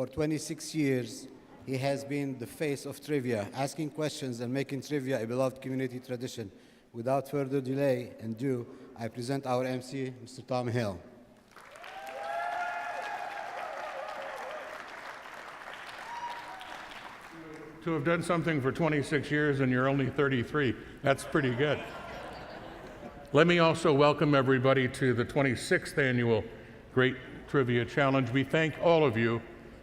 For 26 years, he has been the face of trivia, asking questions and making trivia a beloved community tradition. Without further delay and ado, I present our MC, Mr. Tom Hill. To have done something for 26 years and you're only 33, that's pretty good. Let me also welcome everybody to the 26th annual Great Trivia Challenge. We thank all of you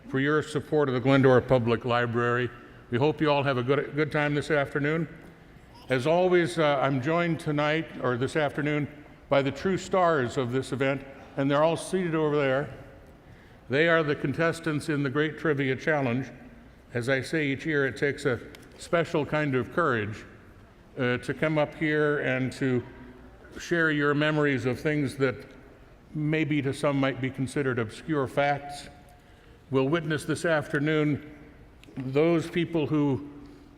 for your support of the Glendora Public Library. We hope you all have a good time this afternoon. As always, I'm joined tonight, or this afternoon, by the true stars of this event, and they're all seated over there. They are the contestants in the Great Trivia Challenge. As I say each year, it takes a special kind of courage to come up here and to share your memories of things that maybe to some might be considered obscure facts. We'll witness this afternoon those people who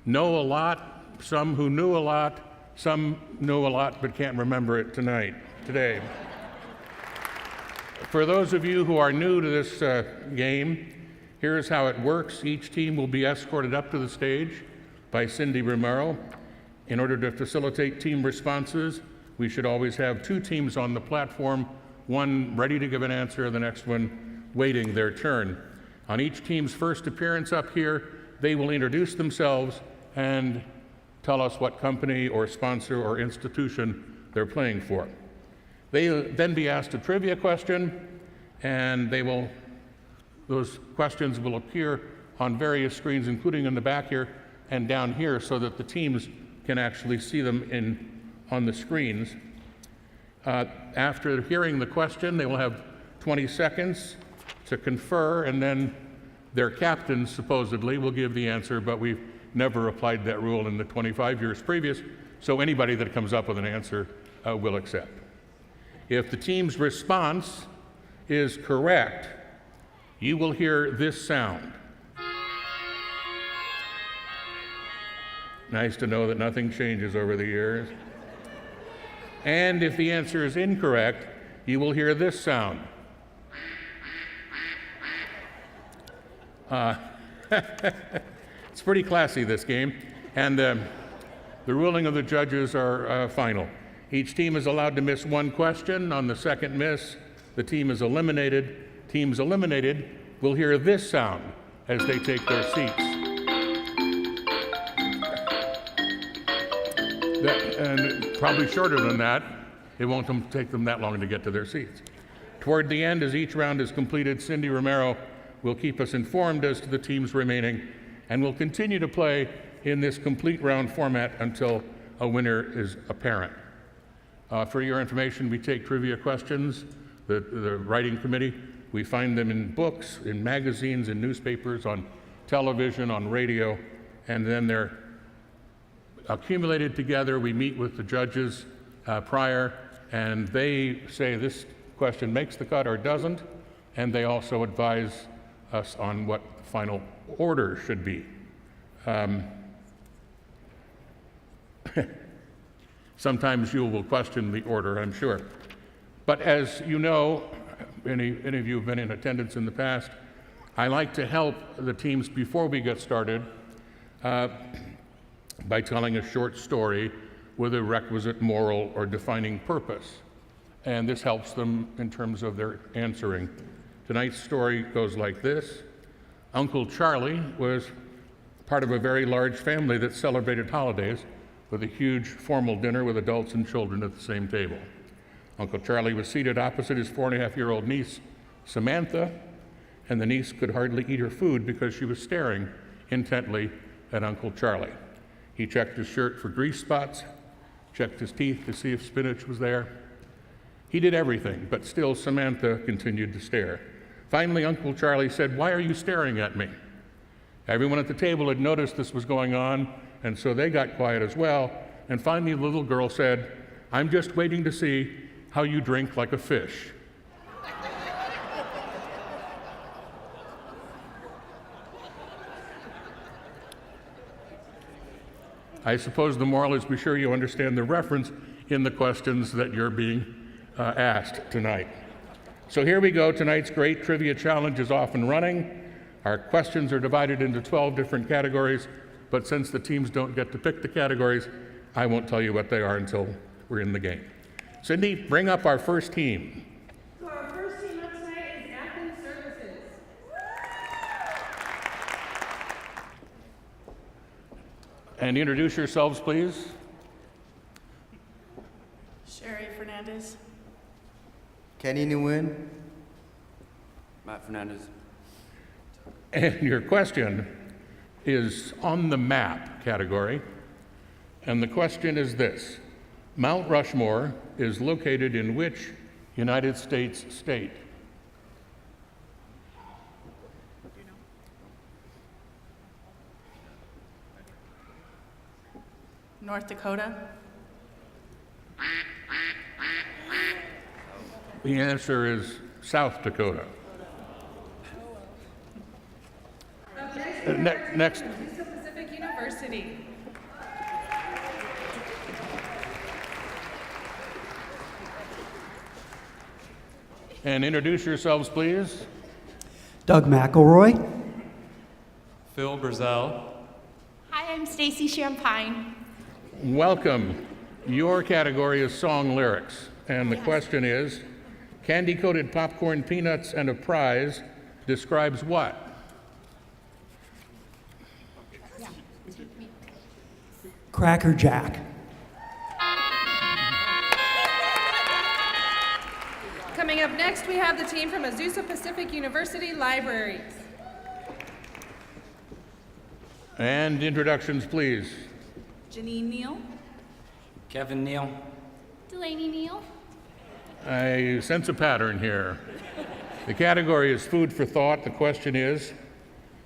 know a lot, some who knew a lot, some know a lot but can't remember it today. For those of you who are new to this game, here's how it works. Each team will be escorted up to the stage by Cindy Romero. In order to facilitate team responses, we should always have two teams on the platform, one ready to give an answer, the next one waiting their turn. On each team's first appearance up here, they will introduce themselves and tell us what company or sponsor or institution they're playing for. They'll then be asked a trivia question, and those questions will appear on various screens, including in the back here and down here, so that the teams can actually see them on the screens. After hearing the question, they will have 20 seconds to confer, and then their captain supposedly will give the answer, but we've never applied that rule in the 25 years previous, so anybody that comes up with an answer will accept. If the team's response is correct, you will hear this sound. Nice to know that nothing changes over the years. And if the answer is incorrect, you will hear this sound. It's pretty classy, this game. And the ruling of the judges are final. Each team is allowed to miss one question. On the second miss, the team is eliminated. Teams eliminated will hear this sound as they take their seats. And probably shorter than that. It won't take them that long to get to their seats. Toward the end, as each round is completed, Cindy Romero will keep us informed as to the teams remaining, and will continue to play in this complete round format until a winner is apparent. For your information, we take trivia questions, the writing committee. We find them in books, in magazines, in newspapers, on television, on radio, and then they're accumulated together. We meet with the judges prior, and they say this question makes the cut or doesn't, and they also advise us on what the final order should be. Sometimes you will question the order, I'm sure. But as you know, any of you have been in attendance in the past, I like to help the teams before we get started by telling a short story with a requisite moral or defining purpose. And this helps them in terms of their answering. Tonight's story goes like this. Uncle Charlie was part of a very large family that celebrated holidays with a huge formal dinner with adults and children at the same table. Uncle Charlie was seated opposite his 4.5-year-old niece, Samantha, and the niece could hardly eat her food because she was staring intently at Uncle Charlie. He checked his shirt for grease spots, checked his teeth to see if spinach was there. He did everything, but still Samantha continued to stare. Finally, Uncle Charlie said, "Why are you staring at me?" Everyone at the table had noticed this was going on, and so they got quiet as well. And finally, the little girl said, "I'm just waiting to see how you drink like a fish." I suppose the moral is be sure you understand the reference in the questions that you're being asked tonight. So here we go. Tonight's Great Trivia Challenge is off and running. Our questions are divided into 12 different categories, but since the teams don't get to pick the categories, I won't tell you what they are until we're in the game. Cindy, bring up our first team. So our first team up tonight is Athens Services. And introduce yourselves, please. Sherry Fernandez. Kenny Nguyen. Matt Fernandez. And your question is on the map category. And the question is this: Mount Rushmore is located in which United States state? North Dakota. The answer is South Dakota. Next. Azusa Pacific University. And introduce yourselves, please. Doug McElroy. Phil Brazel. Hi, I'm Stacy Champagne. Welcome. Your category is song lyrics. And the question is, candy-coated popcorn, peanuts, and a prize describes what? Cracker Jack. Coming up next, we have the team from Azusa Pacific University Libraries. And introductions, please. Janine Neal. Kevin Neal. Delaney Neal. I sense a pattern here. The category is food for thought. The question is,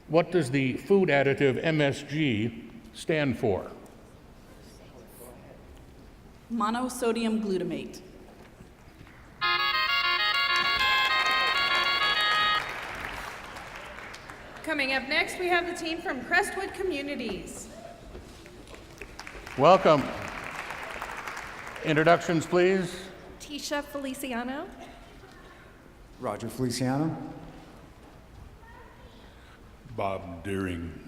what does the food additive MSG stand for? Monosodium glutamate. Coming up next, we have the team from Crestwood Communities. Welcome. Introductions, please. Tisha Feliciano. Roger Feliciano. Bob Deering.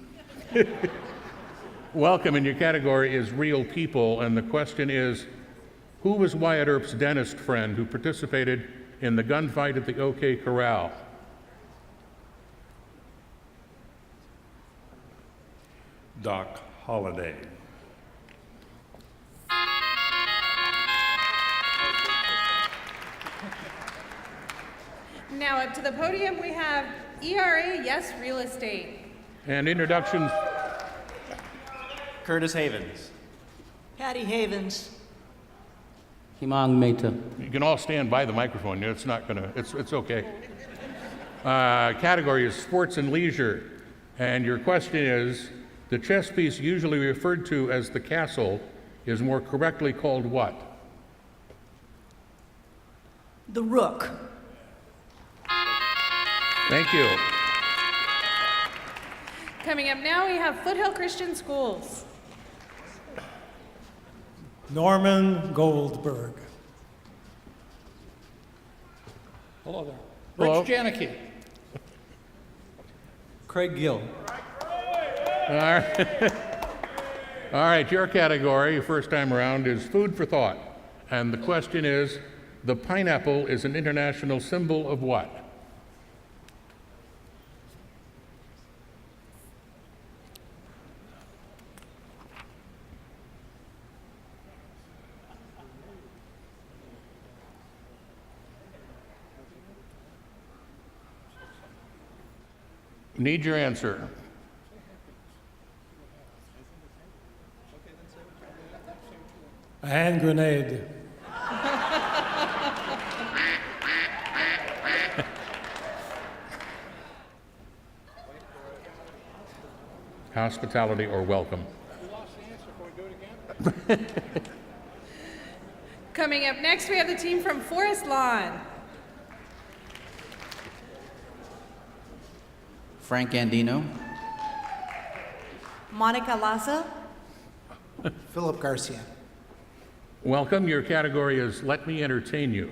Welcome, and your category is real people, and the question is, who was Wyatt Earp's dentist friend who participated in the gunfight at the OK Corral? Doc Holliday. Now up to the podium, we have ERA Yes Real Estate. And introductions. Curtis Havens. Patty Havens. Himang Mehta. You can all stand by the microphone. It's not gonna, it's okay. Category is sports and leisure. And your question is, the chess piece usually referred to as the castle is more correctly called what? The Rook. Thank you. Coming up now, we have Foothill Christian Schools. Norman Goldberg. Hello there. Hello. Rich Janicki. Craig Gill. All right. All right, your category, first time around, is food for thought. And the question is, the pineapple is an international symbol of what? Need your answer. A hand grenade. Hospitality or welcome. Coming up next, we have the team from Forest Lawn. Frank Andino. Monica Laza. Philip Garcia. Welcome. Your category is Let Me Entertain You.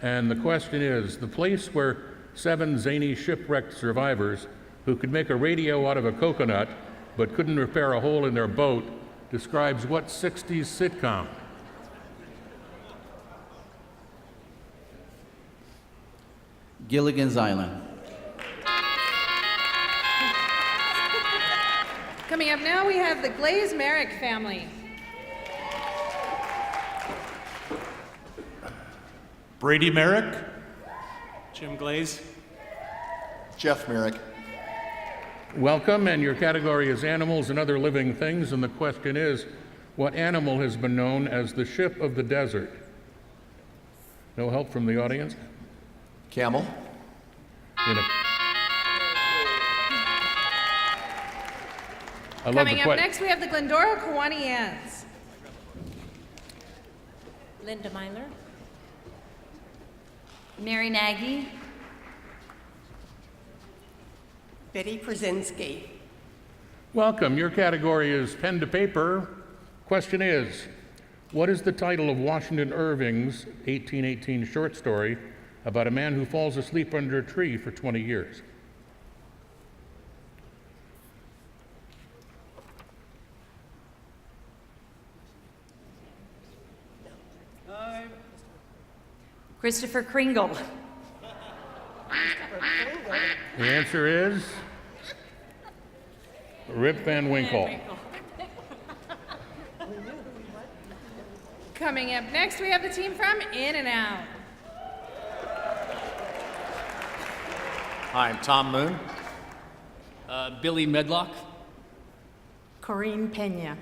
And the question is, the place where 7 zany shipwrecked survivors who could make a radio out of a coconut but couldn't repair a hole in their boat, describes what 60s sitcom? Gilligan's Island. Coming up now, we have the Glaze Merrick family. Brady Merrick. Jim Glaze. Jeff Merrick. Welcome, and your category is animals and other living things, and the question is, what animal has been known as the ship of the desert? No help from the audience? Camel. In a- I love Coming the up que- next, we have the Glendora Kiwanians. Linda Myler. Mary Nagy. Betty Przinski. Welcome. Your category is pen to paper. Question is, what is the title of Washington Irving's 1818 short story about a man who falls asleep under a tree for 20 years? Christopher Kringle. The answer is Rip Van Winkle. Coming up next, we have the team from In and Out. Hi, I'm Tom Moon. Billy Medlock. Corinne Pena.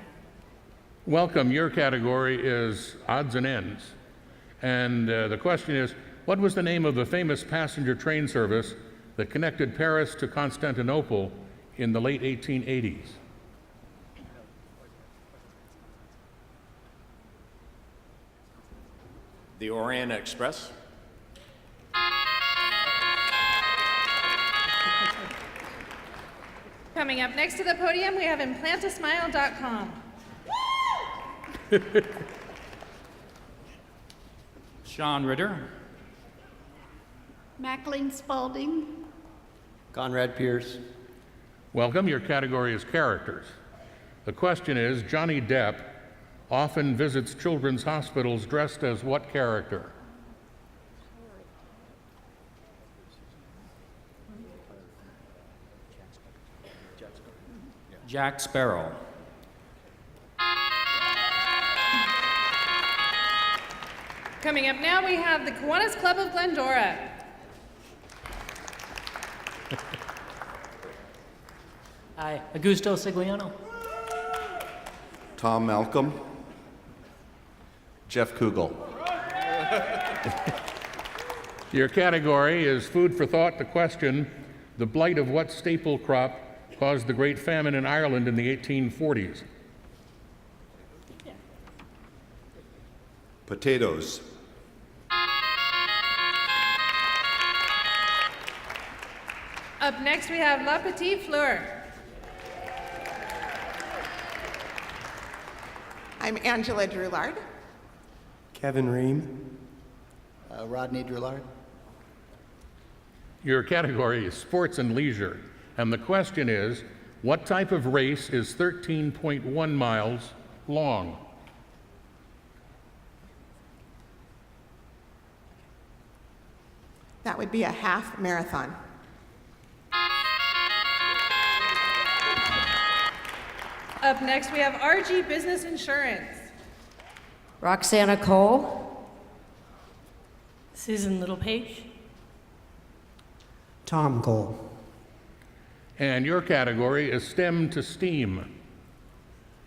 Welcome. Your category is odds and ends. And the question is, what was the name of the famous passenger train service that connected Paris to Constantinople in the late 1880s? The Orient Express. Coming up next to the podium, we have implantasmile.com. Sean Ritter. Macklin Spalding. Conrad Pierce. Welcome. Your category is characters. The question is, Johnny Depp often visits children's hospitals dressed as what character? Jack Sparrow. Coming up now, we have the Kiwanis Club of Glendora. Hi, Augusto Sigliano. Tom Malcolm. Jeff Kugel. Your category is food for thought. The question, the blight of what staple crop caused the Great Famine in Ireland in the 1840s? Potatoes. Up next, we have La Petite Fleur. I'm Angela Drulard. Kevin Ream. Rodney Drillard. Your category is sports and leisure. And the question is, what type of race is 13.1 miles long? That would be a half marathon. Up next, we have RG Business Insurance. Roxana Cole. Susan Littlepage. Tom Cole. And your category is STEM to STEAM.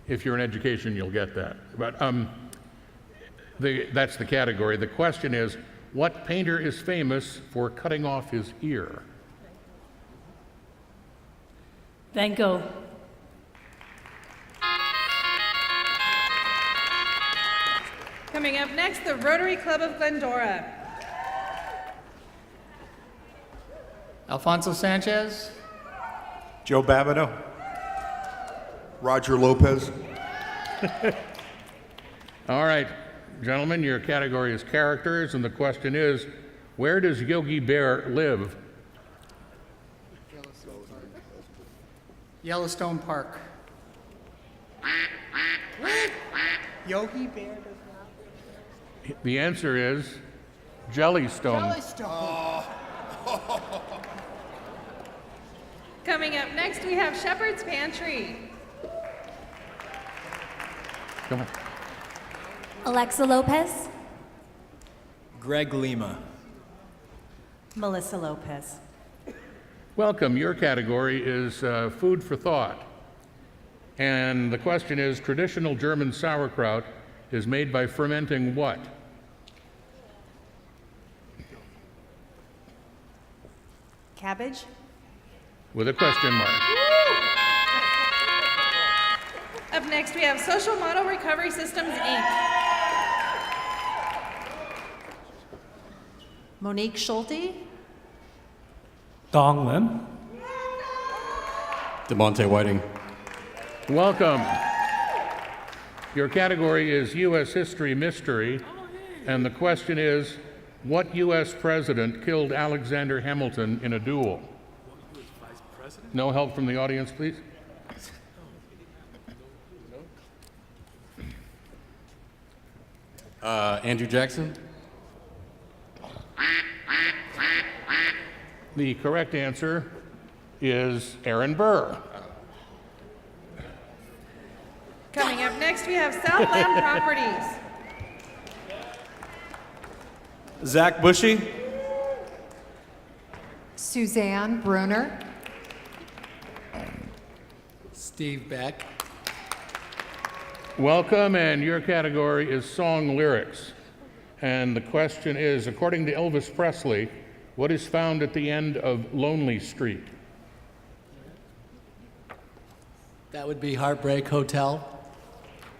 If you're in education, you'll get that. But that's the category. The question is, what painter is famous for cutting off his ear? Van Gogh. Coming up next, the Rotary Club of Glendora. Alfonso Sanchez. Joe Babineau. Roger Lopez. All right, gentlemen, your category is characters, and the question is, where does Yogi Bear live? Yellowstone Park. Yogi Bear does not. The answer is Jellystone. Coming up next, we have Shepherd's Pantry. Come on. Alexa Lopez. Greg Lima. Melissa Lopez. Welcome. Your category is food for thought. And the question is, traditional German sauerkraut is made by fermenting what? Cabbage. With a question mark. Up next, we have Social Model Recovery Systems, Inc. Monique Schulte. Dong Lim. DeMonte Whiting. Welcome. Your category is U.S. History Mystery, and the question is, what U.S. president killed Alexander Hamilton in a duel? No help from the audience, please. Andrew Jackson. The correct answer is Aaron Burr. Coming up next, we have Southland Properties. Zach Bushy. Suzanne Bruner. Steve Beck. Welcome, and your category is song lyrics. And the question is, according to Elvis Presley, what is found at the end of Lonely Street? That would be Heartbreak Hotel.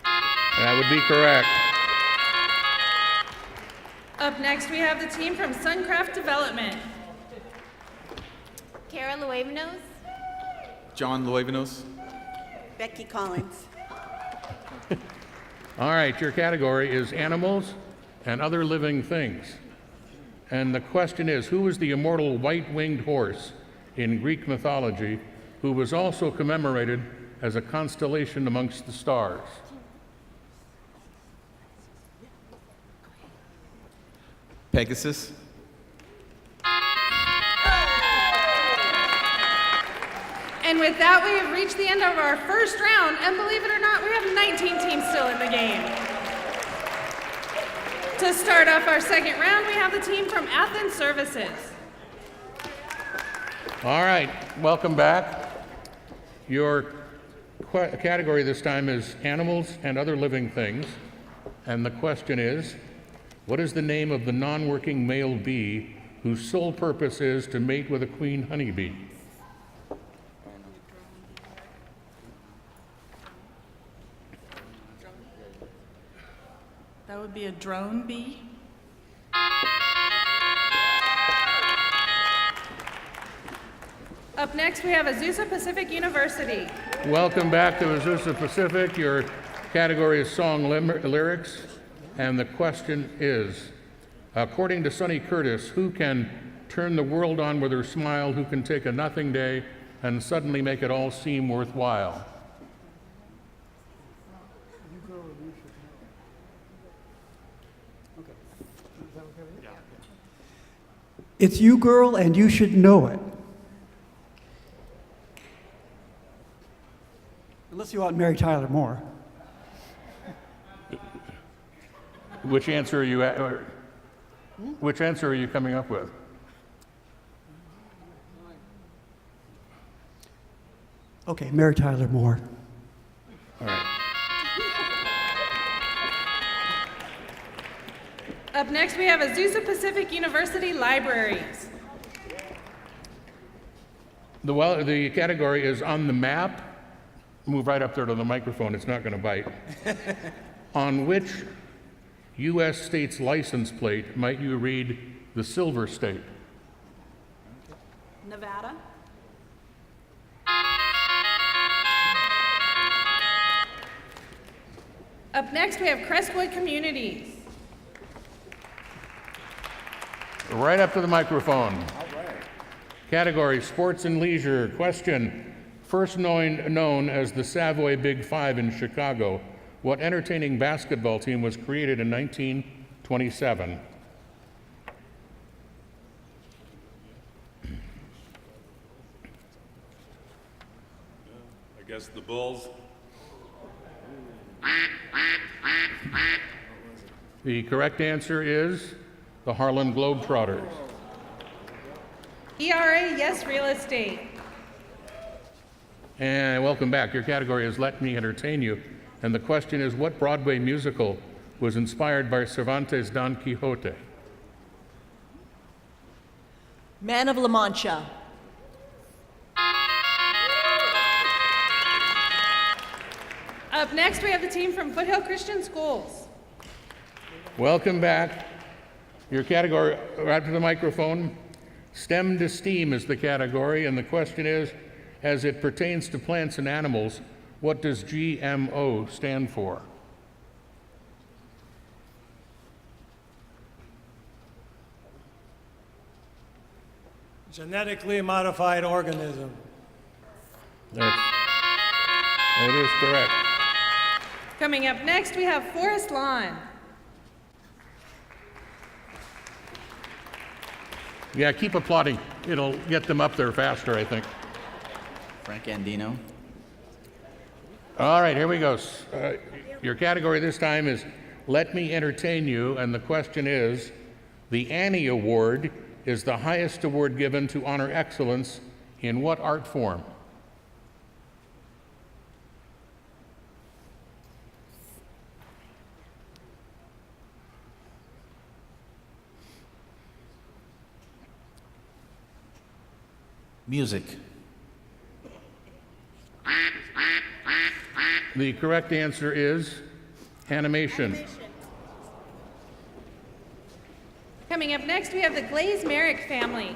That would be correct. Up next, we have the team from Suncraft Development. Kara Luevanos. John Luevanos. Becky Collins. All right, your category is animals and other living things. And the question is, who was the immortal white-winged horse in Greek mythology who was also commemorated as a constellation amongst the stars? Pegasus. And with that, we have reached the end of our first round, and believe it or not, we have 19 teams still in the game. To start off our second round, we have the team from Athens Services. All right, welcome back. Your category this time is animals and other living things. And the question is, what is the name of the non-working male bee whose sole purpose is to mate with a queen honeybee? That would be a drone bee. Up next, we have Azusa Pacific University. Welcome back to Azusa Pacific. Your category is song lyrics. And the question is, according to Sonny Curtis, who can turn the world on with her smile, who can take a nothing day and suddenly make it all seem worthwhile? It's You Girl and You Should Know It. Unless you want Mary Tyler Moore. Which answer are you which answer are you coming up with? Okay, Mary Tyler Moore. All right. Up next, we have Azusa Pacific University Libraries. The category is on the map. Move right up there to the microphone. It's not going to bite. On which U.S. state's license plate might you read the Silver State? Nevada. Up next, we have Crestwood Communities. Right up to the microphone. All right. Category, sports and leisure. Question, First known as the Savoy Big Five in Chicago, what entertaining basketball team was created in 1927? I guess the Bulls. The correct answer is the Harlem Globetrotters. ERA, yes, real estate. And welcome back. Your category is Let Me Entertain You. And the question is, what Broadway musical was inspired by Cervantes' Don Quixote? Man of La Mancha. Up next, we have the team from Foothill Christian Schools. Welcome back. Your category, right to the microphone. STEM to STEAM is the category, and the question is, as it pertains to plants and animals, what does GMO stand for? Genetically modified organism. That is correct. Coming up next, we have Forest Lawn. Yeah, keep applauding. It'll get them up there faster, I think. Frank Andino. All right, here we go. Your category this time is Let Me Entertain You, and the question is, the Annie Award is the highest award given to honor excellence in what art form? Music. The correct answer is animation. Coming up next, we have the Glaze Merrick family.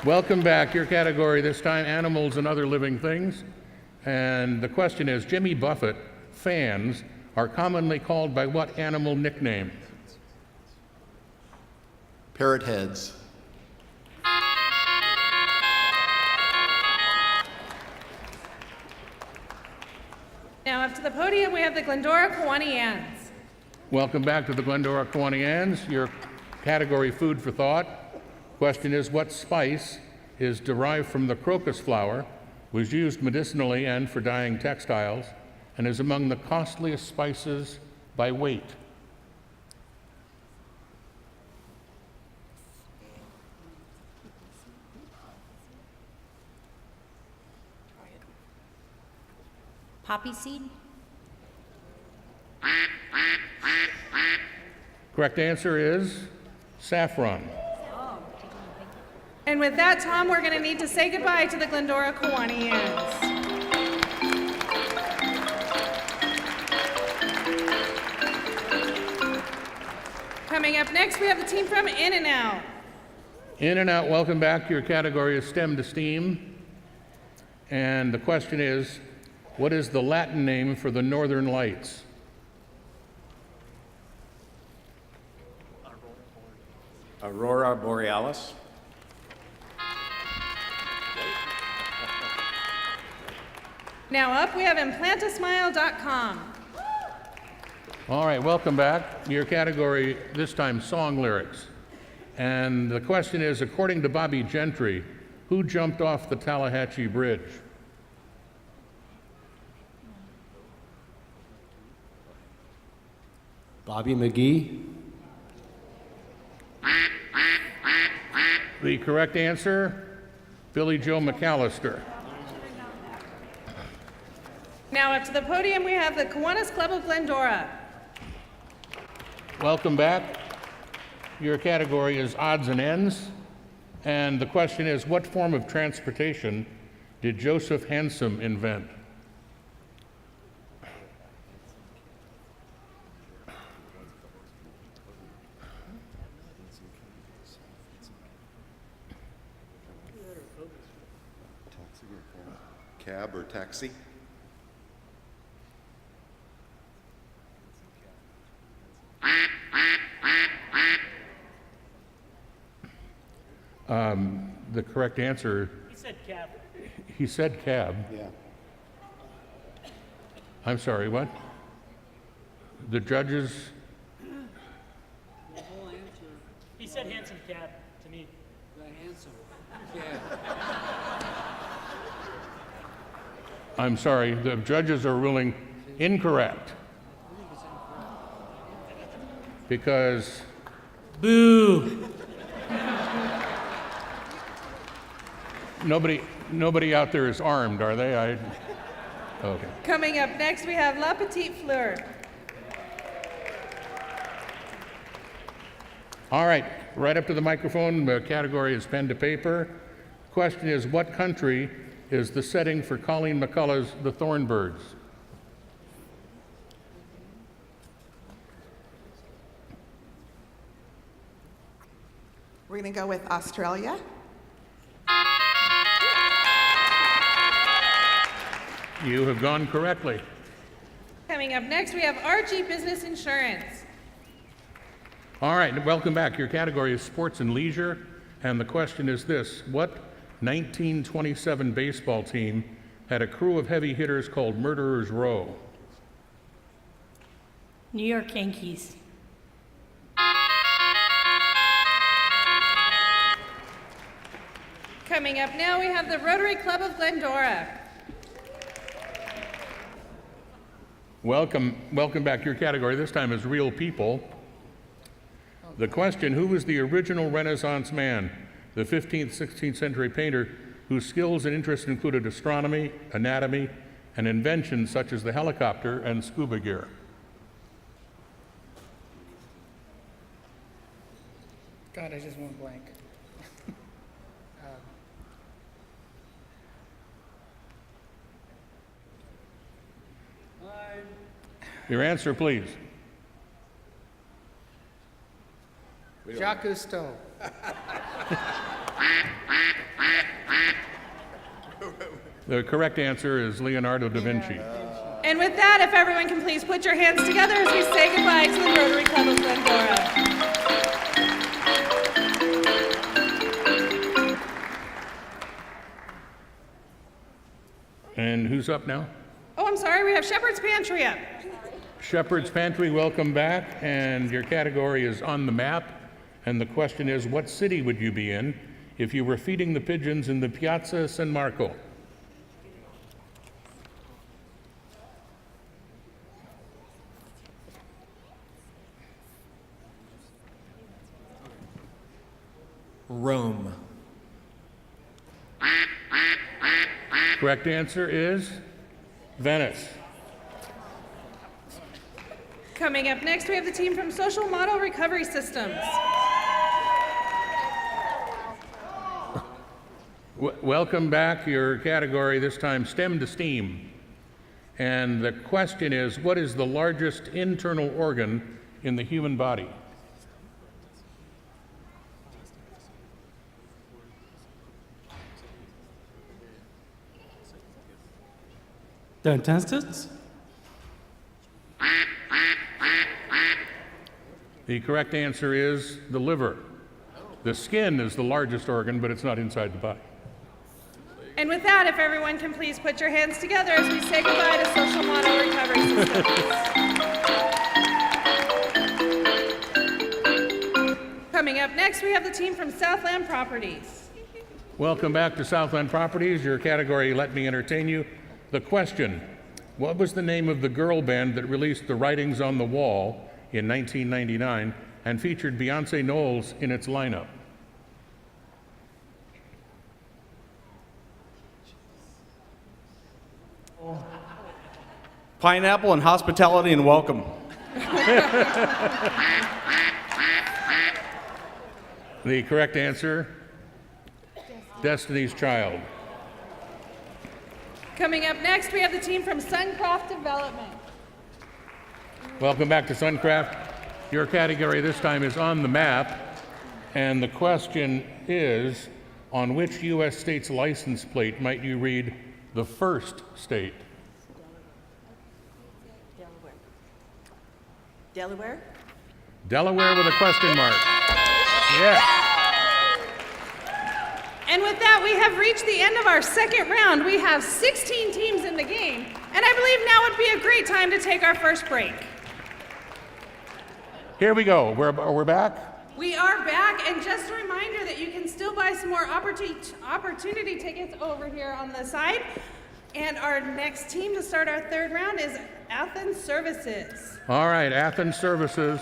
Welcome back. Your category this time, animals and other living things. And the question is, Jimmy Buffett fans are commonly called by what animal nickname? Parrot heads. Now up to the podium, we have the Glendora Kiwanians. Welcome back to the Glendora Kiwanians. Your category, food for thought. Question is, what spice is derived from the crocus flower, was used medicinally and for dyeing textiles, and is among the costliest spices by weight? Poppy seed? Correct answer is saffron. And with that, Tom, we're going to need to say goodbye to the Glendora Kiwanians. Coming up next, we have the team from In and Out. In and Out, welcome back. Your category is STEM to STEAM. And the question is, what is the Latin name for the Northern Lights? Aurora Borealis. Now up, we have implantasmile.com. All right, welcome back. Your category, this time, song lyrics. And the question is, according to Bobby Gentry, who jumped off the Tallahatchie Bridge? Bobby McGee. The correct answer, Billy Joe McAllister. Now up to the podium, we have the Kiwanis Club of Glendora. Welcome back. Your category is odds and ends. And the question is, what form of transportation did Joseph Hansom invent? Cab or taxi? The correct answer. He said cab. He said cab. Yeah. I'm sorry, what? The judges, He said handsome cab to me. I'm sorry, the judges are ruling incorrect. Because Boo! nobody out there is armed, are they? Okay. Coming up next, we have La Petite Fleur. All right, right up to the microphone. The category is pen to paper. Question is, what country is the setting for Colleen McCullough's The Thornbirds? We're going to go with Australia. You have gone correctly. Coming up next, we have Archie Business Insurance. All right, welcome back. Your category is sports and leisure, and the question is this: what 1927 baseball team had a crew of heavy hitters called Murderers Row? New York Yankees. Coming up now, we have the Rotary Club of Glendora. Welcome back. Your category this time is real people. The question: who was the original Renaissance man, the 15th, 16th century painter whose skills and interests included astronomy, anatomy, and inventions such as the helicopter and scuba gear? God, I just went blank. Your answer, please. Jacques Cousteau. The correct answer is Leonardo da Vinci. And with that, if everyone can please put your hands together as we say goodbye to the Rotary Club of Glendora. And who's up now? Oh, I'm sorry, we have Shepherd's Pantry up. Shepherd's Pantry, welcome back. And your category is on the map. And the question is, what city would you be in if you were feeding the pigeons in the Piazza San Marco? Rome. Correct answer is Venice. Coming up next, we have the team from Social Model Recovery Systems. Welcome back. Your category this time, STEM to STEAM. And the question is, what is the largest internal organ in the human body? The intestines? The correct answer is the liver. The skin is the largest organ, but it's not inside the body. And with that, if everyone can please put your hands together as we say goodbye to Social Model Recovery Systems. Coming up next, we have the team from Southland Properties. Welcome back to Southland Properties. Your category, let me entertain you. The question: what was the name of the girl band that released The Writings on the Wall in 1999 and featured Beyonce Knowles in its lineup? Pineapple and hospitality and welcome. The correct answer, Destiny's Child. Coming up next, we have the team from Suncroft Development. Welcome back to Suncraft. Your category this time is on the map, and the question is, on which U.S. state's license plate might you read the first state? Delaware? Delaware with a question mark. Yeah. And with that, we we have reached the end of our second round. We have 16 teams in the game, and I believe now would be a great time to take our first break. Here we go. We're back. We are back, and just a reminder that you can still buy some more opportunity tickets over here on the side. And our next team to start our third round is Athens Services. All right, Athens Services.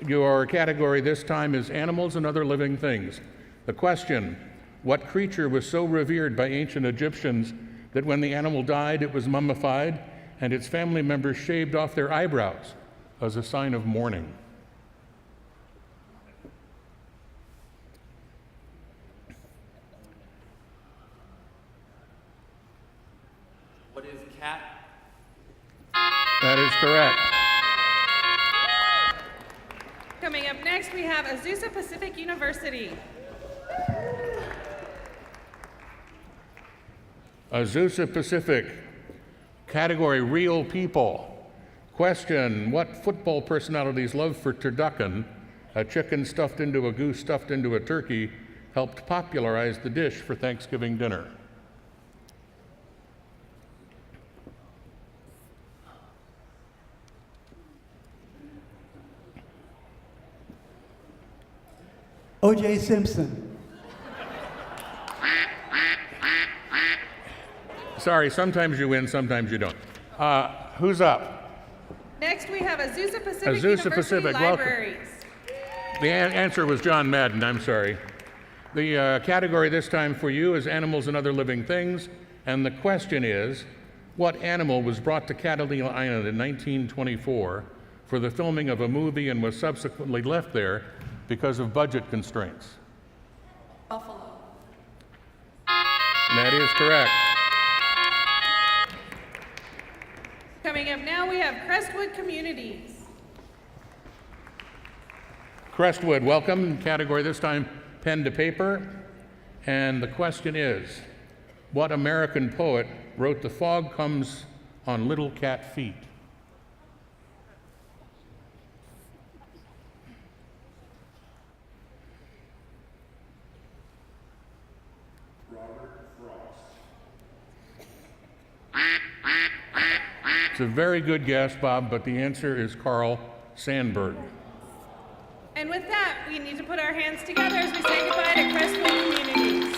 Your category this time is animals and other living things. The question, what creature was so revered by ancient Egyptians that when the animal died, it was mummified and its family members shaved off their eyebrows as a sign of mourning? What is cat? That is correct. Coming up next, we have Azusa Pacific University. Azusa Pacific, category real people. Question, what football personalities love for turducken, a chicken stuffed into a goose stuffed into a turkey, helped popularize the dish for Thanksgiving dinner? O.J. Simpson. Sorry, sometimes you win, sometimes you don't. Who's up? Next, we have Azusa Pacific Azusa University Pacific, welcome. Libraries. The answer was John Madden, I'm sorry. The category this time for you is animals and other living things, and the question is, what animal was brought to Catalina Island in 1924 for the filming of a movie and was subsequently left there because of budget constraints? Buffalo. That is correct. Coming up now, we have Crestwood Communities. Crestwood, welcome. Category this time, pen to paper. And the question is, what American poet wrote "The fog comes on little cat feet"? It's a very good guess, Bob, but the answer is Carl Sandburg. And with that, we need to put our hands together as we say goodbye to Crestwood Communities.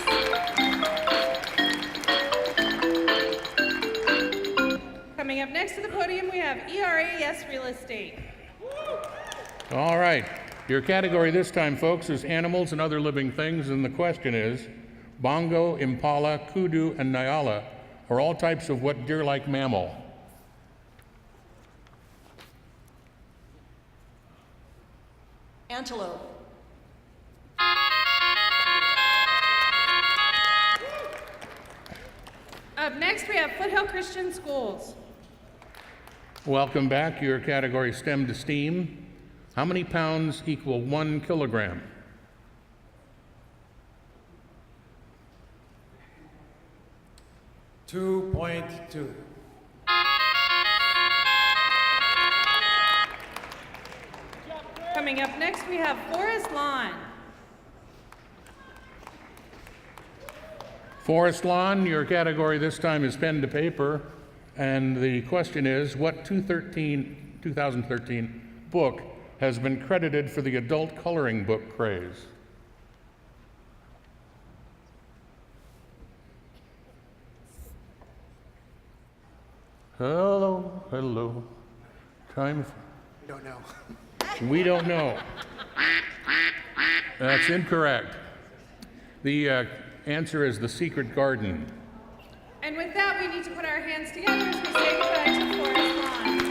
Coming up next to the podium, we have ERAS Real Estate. All right. Your category this time, folks, is animals and other living things, and the question is, bongo, impala, kudu, and nyala are all types of what deer-like mammal? Antelope. Up next, we have Foothill Christian Schools. Welcome back. Your category, STEM to STEAM. How many pounds equal 1 kilogram? $2.2. Coming up next, we have Forest Lawn. Forest Lawn, your category this time is pen to paper, and the question is, what 2013 book has been credited for the adult coloring book craze? Hello, hello. Time. We don't know. We don't know. That's incorrect. The answer is The Secret Garden. And with that, we need to put our hands together as we say goodbye to Forest Lawn.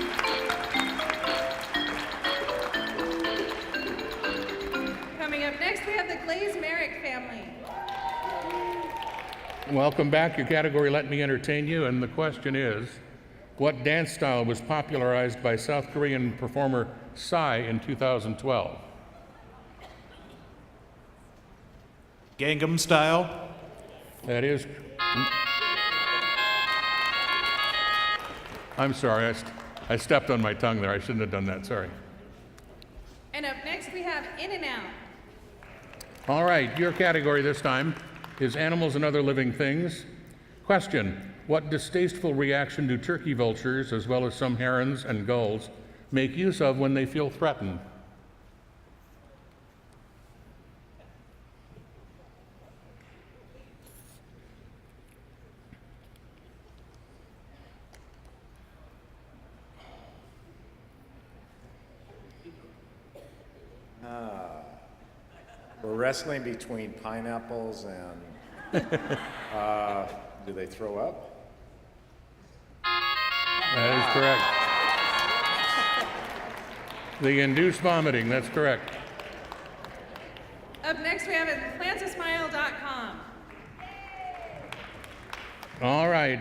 Coming up next, we have the Glaze Merrick family. Welcome back. Your category, Let Me Entertain You, and the question is, what dance style was popularized by South Korean performer Psy in 2012? Gangnam Style. That is... I'm sorry, I stepped on my tongue there. I shouldn't have done that, sorry. And up next, we have In and Out. All right, your category this time is animals and other living things. Question, what distasteful reaction do turkey vultures, as well as some herons and gulls, make use of when they feel threatened? We're wrestling between pineapples and do they throw up? That is correct. The induced vomiting, that's correct. Up next, we have implantasmile.com. All right.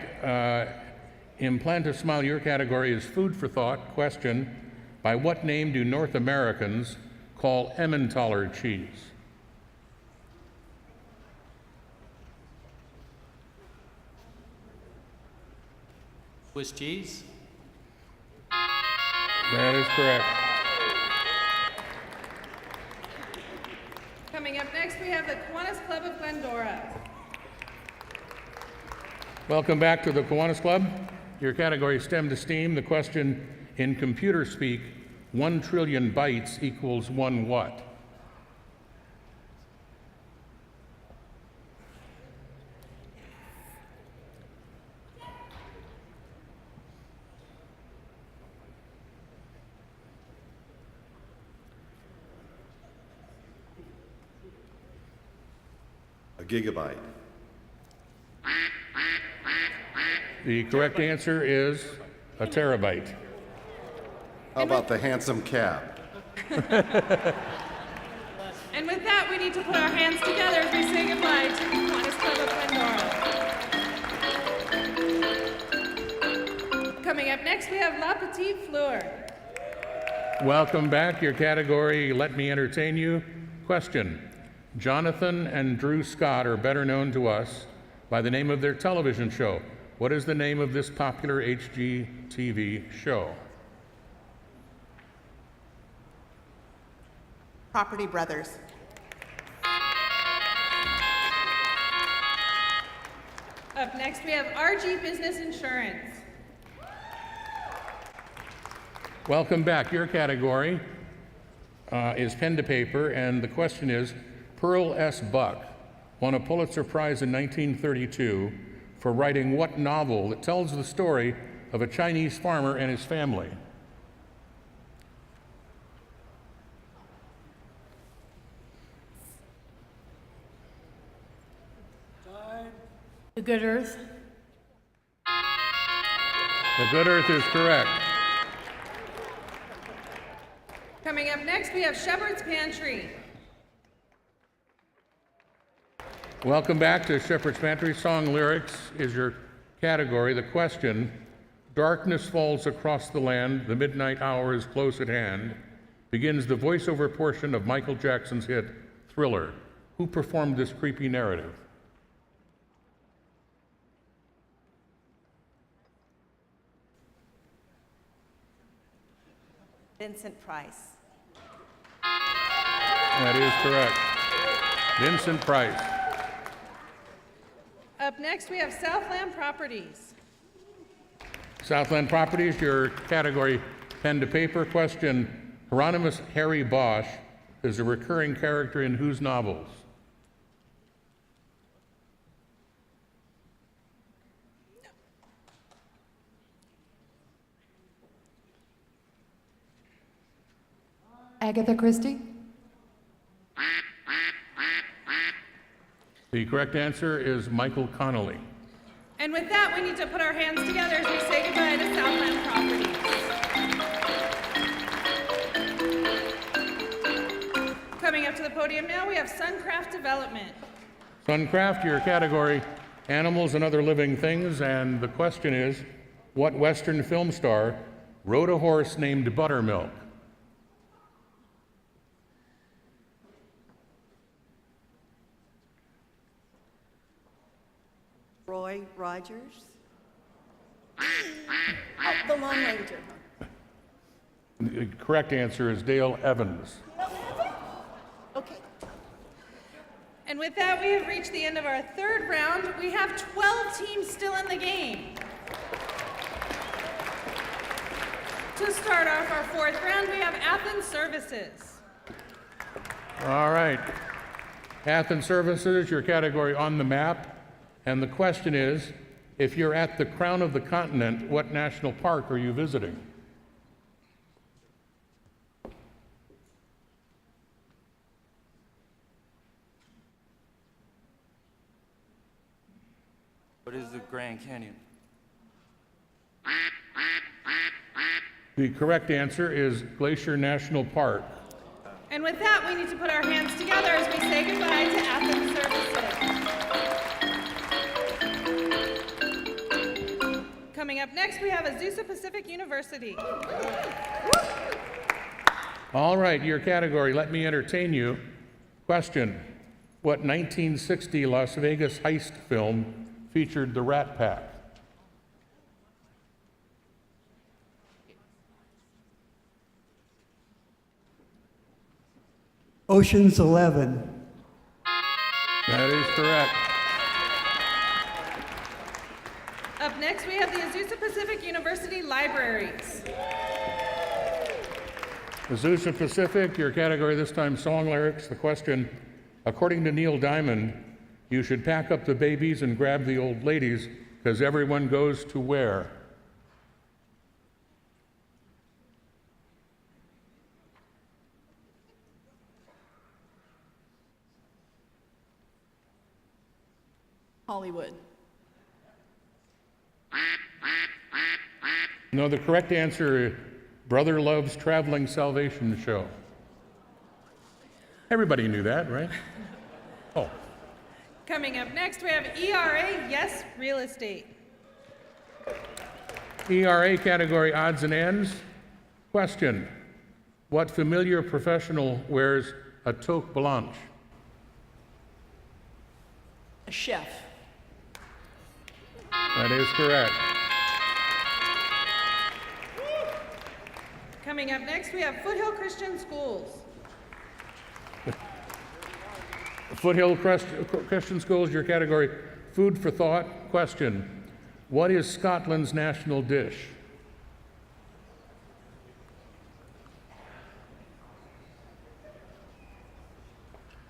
Implant a Smile, your category is food for thought. Question, by what name do North Americans call Emmentaler cheese? Swiss cheese? That is correct. Coming up next, we have the Kiwanis Club of Glendora. Welcome back to the Kiwanis Club. Your category is STEM to STEAM. The question, in computer speak, 1 trillion bytes equals 1 what? A gigabyte. The correct answer is a terabyte. How about the handsome cab? And with that, we need to put our hands together as we say goodbye to the Kiwanis Club of Glendora. Coming up next, we have La Petite Fleur. Welcome back. Your category, let me entertain you. Question, Jonathan and Drew Scott are better known to us by the name of their television show. What is the name of this popular HGTV show? Property Brothers. Up next, we have RG Business Insurance. Welcome back. Your category is pen to paper, and the question is, Pearl S. Buck won a Pulitzer Prize in 1932 for writing what novel that tells the story of a Chinese farmer and his family? The Good Earth. The Good Earth is correct. Coming up next, we have Shepherd's Pantry. Welcome back to Shepherd's Pantry. Song lyrics is your category. The question, darkness falls across the land, the midnight hour is close at hand, begins the voiceover portion of Michael Jackson's hit, Thriller. Who performed this creepy narrative? Vincent Price. That is correct. Vincent Price. Up next, we have Southland Properties. Southland Properties, your category, pen to paper. Question, Hieronymus Harry Bosch is a recurring character in whose novels? Agatha Christie. The correct answer is Michael Connolly. And with that, we need to put our hands together as we say goodbye to Southland Properties. Coming up to the podium now, we have Suncraft Development. Suncraft, your category, animals and other living things, and the question is, what Western film star rode a horse named Buttermilk? Roy Rogers. Oh, the Lone Ranger. The correct answer is Dale Evans. Okay. And with that, we have reached the end of our third round. We have 12 teams still in the game. To start off our fourth round, we have Athens Services. All right. Athens Services, your category on the map. And the question is, if you're at the crown of the continent, what national park are you visiting? What is the Grand Canyon? The correct answer is Glacier National Park. And with that, we need to put our hands together as we say goodbye to Athens Services. Coming up next, we have Azusa Pacific University. All right, your category, let me entertain you. Question, what 1960 Las Vegas heist film featured the Rat Pack? Ocean's 11. That is correct. Up next, we have the Azusa Pacific University Libraries. Azusa Pacific, your category this time, song lyrics. The question, according to Neil Diamond, you should pack up the babies and grab the old ladies because everyone goes to where? Hollywood. No, the correct answer is Brother Love's Traveling Salvation Show. Everybody knew that, right? Oh. Coming up next, we have ERA Yes Real Estate. ERA category odds and ends. Question, what familiar professional wears a toque blanche? A chef. That is correct. Coming up next, we have Foothill Christian Schools. Foothill Christian Schools, your category, food for thought. Question, what is Scotland's national dish?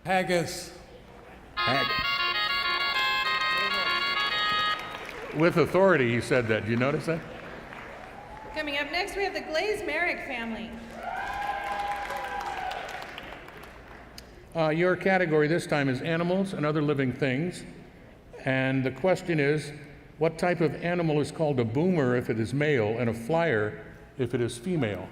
Haggis. With authority, he said that. Did you notice that? Coming up next, we have the Glaze-Merrick family. Your category this time is animals and other living things. And the question is, what type of animal is called a boomer if it is male and a flyer if it is female?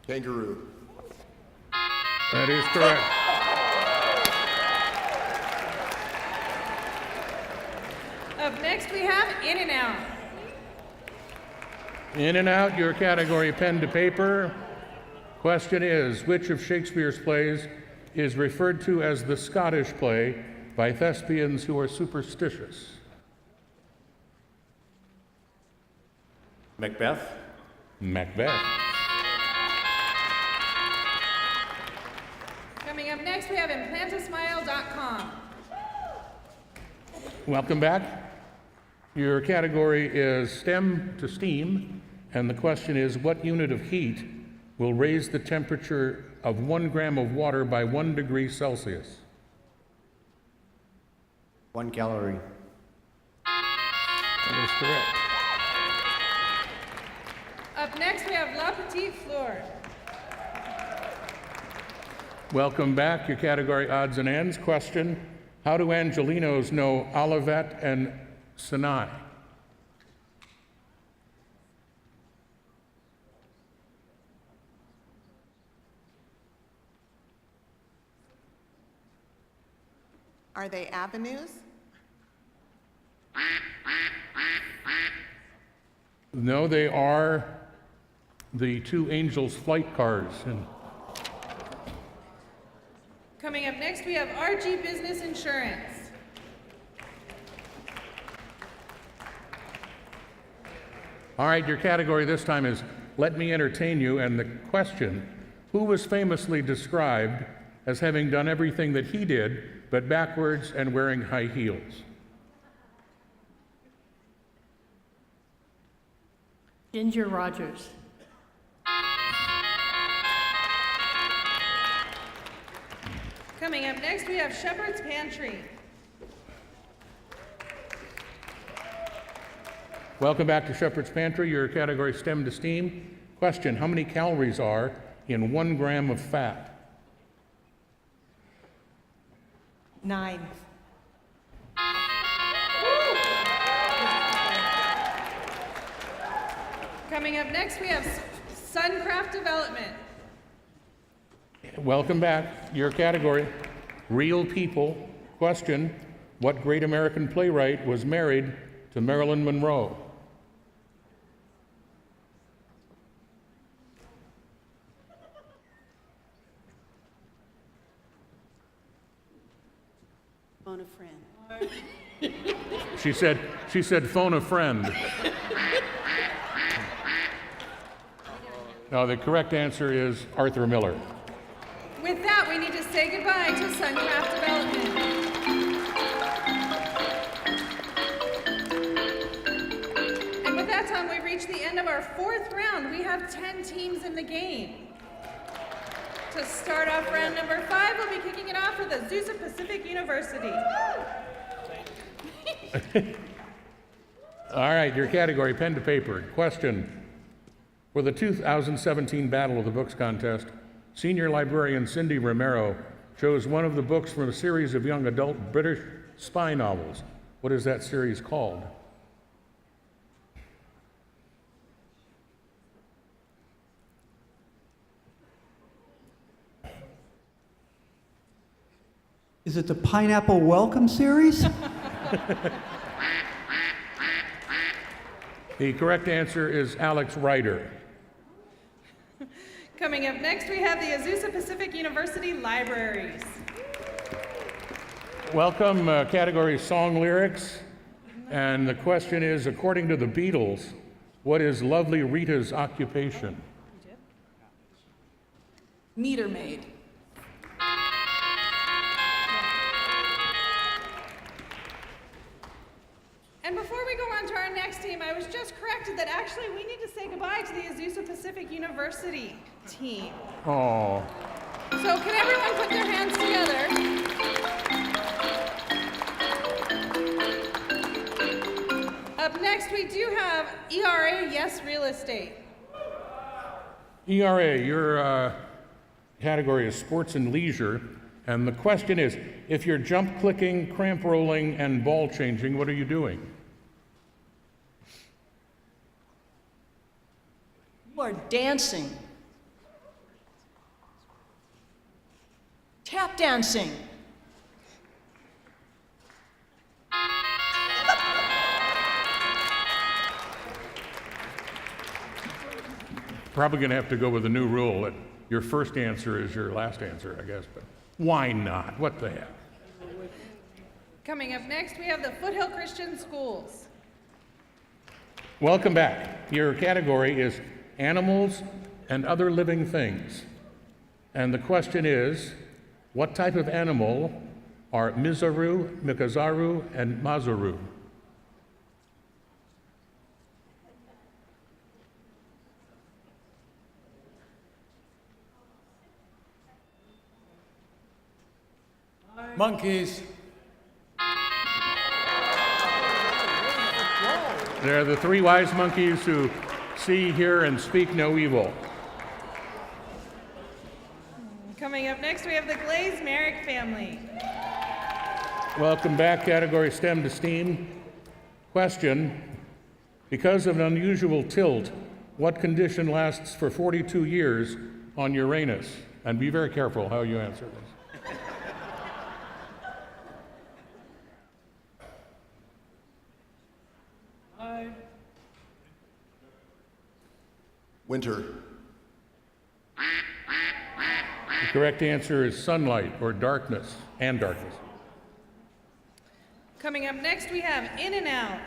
Kangaroo. That is correct. Up next, we have In-N-Out. In-N-Out, your category, pen to paper. Question is, which of Shakespeare's plays is referred to as the Scottish play by thespians who are superstitious? Macbeth. Macbeth. Coming up next, we have implantasmile.com. Welcome back. Your category is STEM to STEAM, and the question is, what unit of heat will raise the temperature of 1 gram of water by 1 degree Celsius? 1 calorie. That is correct. Up next, we have La Petite Fleur. Welcome back. Your category, odds and ends. Question, how do Angelinos know Olivet and Sinai? Are they avenues? No, they are the 2 angels' flight cars. And Coming up next, we have RG Business All right, your category this time is Let Me Entertain You, and the question, who was famously described as having done everything that he did, but backwards and wearing high heels? Ginger Rogers. Coming up next, we have Shepherd's Pantry. Welcome back to Shepherd's Pantry, your category STEM to STEAM. Question, how many calories are in 1 gram of fat? 9. Coming up next, we have Suncraft Development. Welcome back, your category Real People. Question, what great American playwright was married to Marilyn Monroe? Phone a friend. She said phone a friend. No, the correct answer is Arthur Miller. With that, we need to say goodbye to Suncraft Development. And with that time, we've reached the end of our 4th round. We have 10 teams in the game. To start off round number 5, we'll be kicking it off with Azusa Pacific University. All right, your category, pen to paper. Question, for the 2017 Battle of the Books contest, senior librarian Cindy Romero chose one of the books from a series of young adult British spy novels. What is that series called? Is it the Pineapple Welcome series? The correct answer is Alex Rider. Coming up next, we have the Azusa Pacific University Libraries. Welcome, category Song Lyrics. And the question is, according to the Beatles, what is Lovely Rita's occupation? Meter maid. And before we go on to our next team, I was just corrected that actually we need to say goodbye to the Azusa Pacific University team. Oh, So can everyone put their hands together? Up next, we do have ERA Yes Real Estate. ERA, your category is sports and leisure. And the question is, if you're jump clicking, cramp rolling, and ball changing, what are you doing? You are dancing. Tap dancing. Probably going to have to go with a new rule that your first answer is your last answer, I guess. But why not? What the heck? Coming up next, we have the Foothill Christian Schools. Welcome back. Your category is animals and other living things. And the question is, what type of animal are Mizaru, Mikazaru, and Mazaru? Monkeys. They're the 3 wise monkeys who see, hear, and speak no evil. Coming up next, we have the Glaze Merrick family. Welcome back, category STEM to STEAM. Question, because of an unusual tilt, what condition lasts for 42 years on Uranus? And be very careful how you answer this. Winter. The correct answer is sunlight or darkness, and darkness. Coming up next, we have In and Out.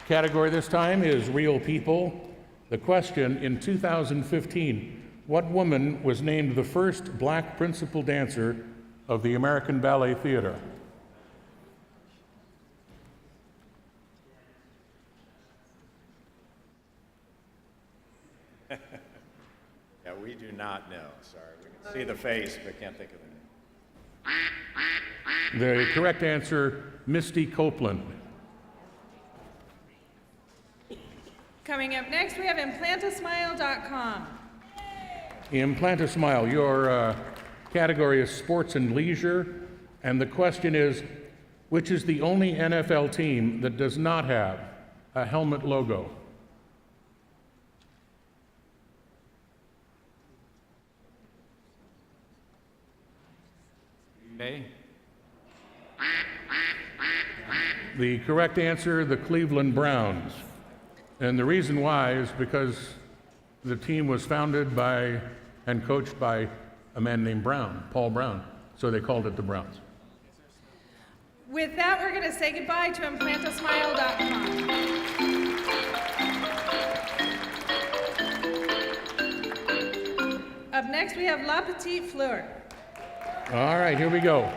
Category this time is Real People. The question, in 2015, what woman was named the first black principal dancer of the American Ballet Theater? Yeah, we do not know. Sorry. We can see the face, but can't think of the name. The correct answer, Misty Copeland. Coming up next, we have implantasmile.com. Implant a Smile. Your category is Sports and Leisure. And the question is, which is the only NFL team that does not have a helmet logo? Okay. The correct answer, the Cleveland Browns. And the reason why is because the team was founded by and coached by a man named Brown, Paul Brown. So they called it the Browns. With that, we're going to say goodbye to implantasmile.com. Up next, we have La Petite Fleur. All right, here we go.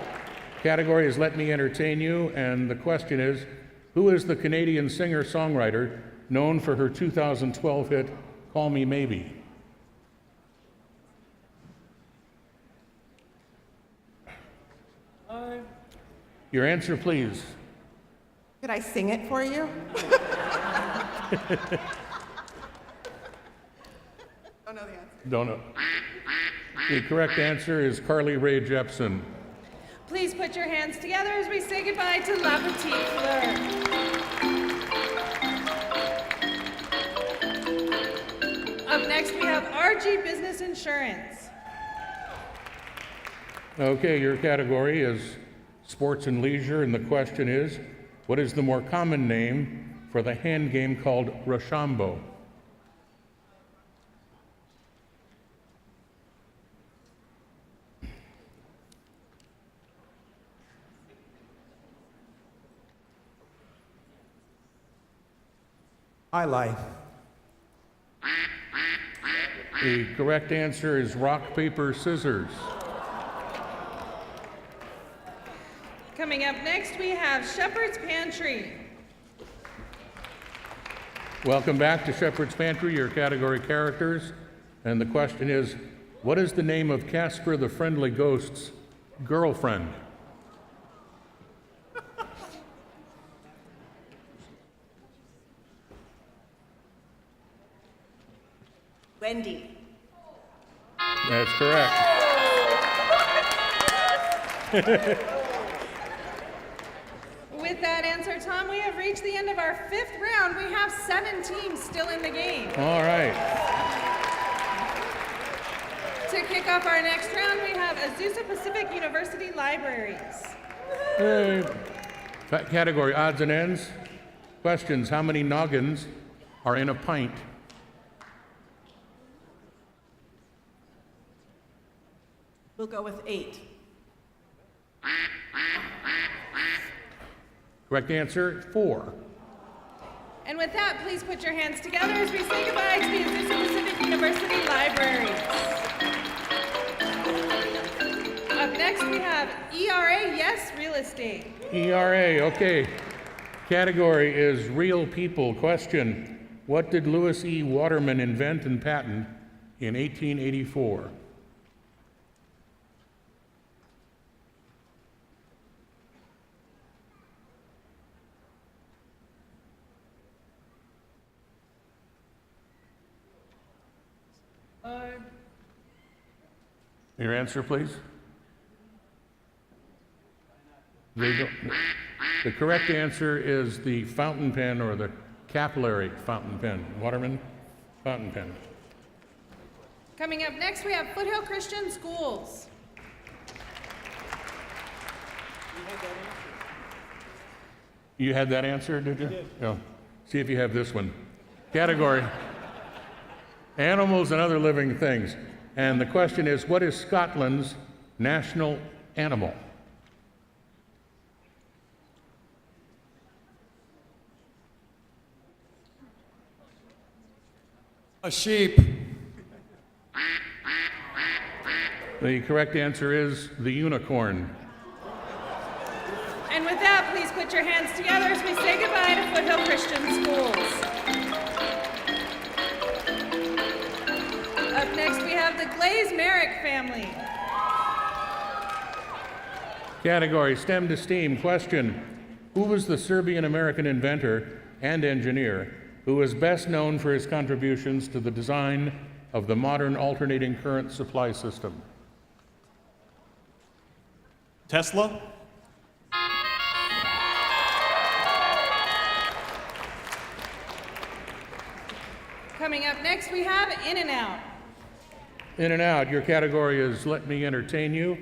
Category is Let Me Entertain You, and the question is, who is the Canadian singer-songwriter known for her 2012 hit, Call Me Maybe? Your answer, please. Could I sing it for you? Don't know the answer. Don't know. The correct answer is Carly Rae Jepsen. Please put your hands together as we say goodbye to La Petite Fleur. Up next, we have RG Business Insurance. Okay, your category is Sports and Leisure, and the question is, what is the more common name for the hand game called Rochambeau? High life. The correct answer is rock, paper, scissors. Coming up next, we have Shepherd's Pantry. Welcome back to Shepherd's Pantry, your category characters. And the question is, what is the name of Casper the Friendly Ghost's girlfriend? Wendy. That's correct. With that answer, Tom, we have reached the end of our 5th round. We have 7 teams still in the game. All right. To kick off our next round, we have Azusa Pacific University Libraries. Category odds and ends. Questions, how many noggins are in a pint? We'll go with 8. Correct answer, 4. And with that, please put your hands together as we say goodbye to the Azusa Pacific University Libraries. Up next, we have ERA Yes Real Estate. ERA, okay. Category is Real People. Question, what did Lewis E. Waterman invent and patent in 1884? Your answer, please. The correct answer is the fountain pen or the capillary fountain pen. Waterman fountain pen. Coming up next, we have Foothill Christian Schools. You had that answer, did you? Yeah. See if you have this one. Category, animals and other living things. And the question is, what is Scotland's national animal? A sheep. The correct answer is the unicorn. And with that, please put your hands together as we say goodbye to Foothill Christian Schools. Up next, we have the Glaze-Merrick family. Category STEM to STEAM. Question: who was the Serbian-American inventor and engineer who was best known for his contributions to the design of the modern alternating current supply system? Tesla. Coming up next, we have In-N-Out. In-N-Out, your category is Let Me Entertain You.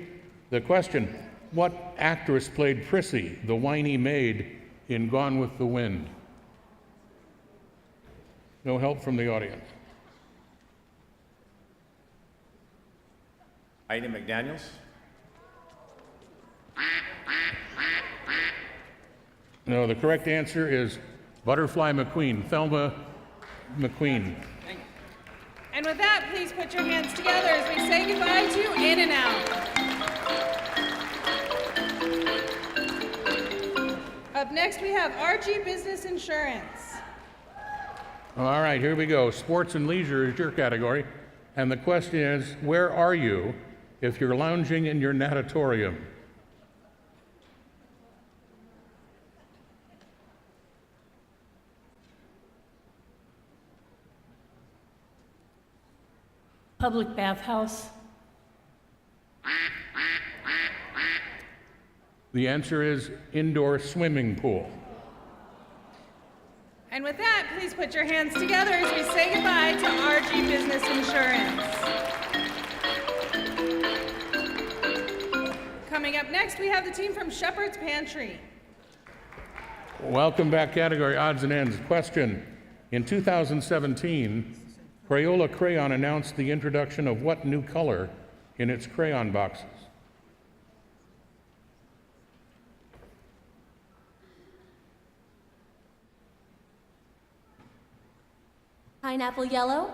The question: what actress played Prissy, the whiny maid, in Gone with the Wind? No help from the audience. Heidi McDaniels. No, the correct answer is Butterfly McQueen, Thelma McQueen. And with that, please put your hands together as we say goodbye to In-N-Out. Up next, we have RG Business Insurance. All right, here we go. Sports and leisure is your category. And the question is, where are you if you're lounging in your natatorium? Public bathhouse. The answer is indoor swimming pool. And with that, please put your hands together as we say goodbye to RG Business Insurance. Coming up next, we have the team from Shepherd's Pantry. Welcome back, category odds and ends. Question: in 2017, Crayola Crayon announced the introduction of what new color in its crayon boxes? Pineapple yellow.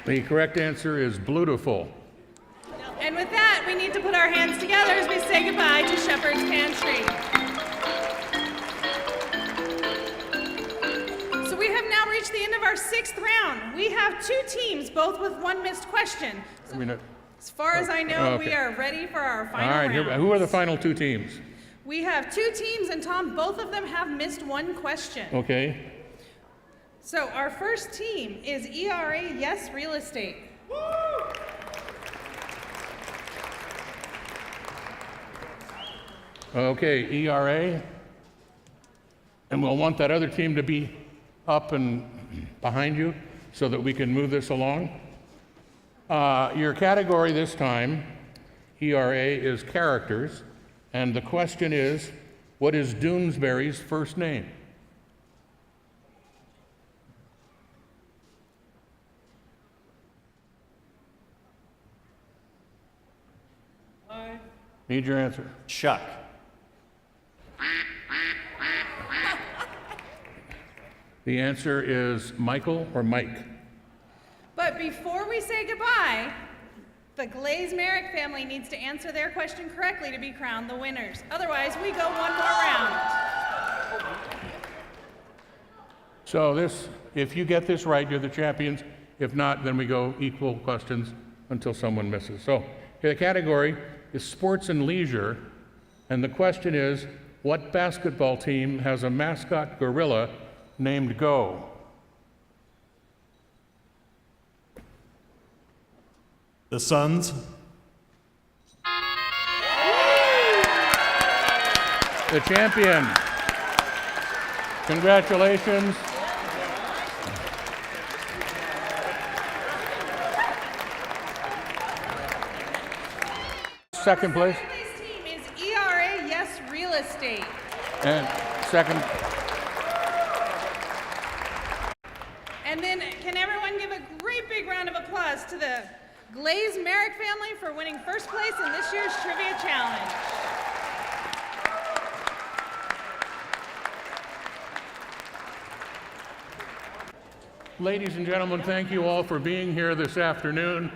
The correct answer is Blutiful. And with that, we need to put our hands together as we say goodbye to Shepherd's Pantry. So we have now reached the end of our 6th round. We have 2 teams, both with 1 missed question. So as far as I know, we are ready for our final round. All right, who are the final 2 teams? We have 2 teams, and Tom, both of them have missed 1 question. Okay. So our first team is ERA Yes Real Estate. Okay, ERA. And we'll want that other team to be up and behind you so that we can move this along. Your category this time, ERA, is characters. And the question is, what is Doonesbury's first name? Need your answer. Chuck. The answer is Michael or Mike. But before we say goodbye, the Glaze-Merrick family needs to answer their question correctly to be crowned the winners. Otherwise, we go 1 more round. So this, if you get this right, you're the champions. If not, then we go equal questions until someone misses. So the category is sports and leisure. And the question is, what basketball team has a mascot gorilla named Go? The Suns. The champion. Congratulations. Second place. This team is ERA Yes Real Estate. And second. And then can everyone give a great big round of applause to the Glaze-Merrick family for winning first place in this year's Trivia Challenge. Ladies and gentlemen, thank you all for being here this afternoon.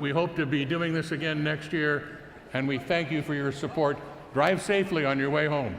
We hope to be doing this again next year, and we thank you for your support. Drive safely on your way home.